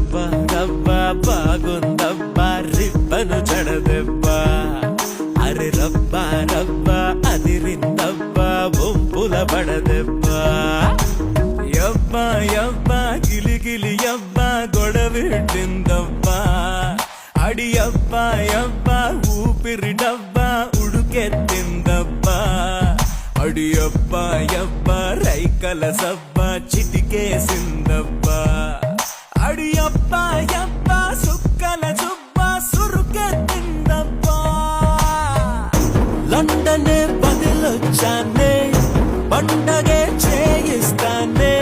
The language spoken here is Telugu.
రవ్వ రవ్వ బాగుందబ్బా రిబ్బను చెడదెబ్బా అరే రవ్వ రవ్వ అదిరిందబ్బా బొంపుల పడదెబ్బా యబ్బా యబ్బా గిలిగిలి యబ్బా గొడవిందబ్బా అడి యబ్బా యబ్బా ఊపిరి డబ్బా ఉడుకెత్తిందబ్బా అడి యబ్బా యబ్బా రైకల సబ్బా చిటికేసిందబ్బా అడి యబ్బా యబ్బా సుక్కల జుబ్బా సురుకెత్తిందబ్బా లండనే బదిలొచ్చానే పండగే చేయిస్తానే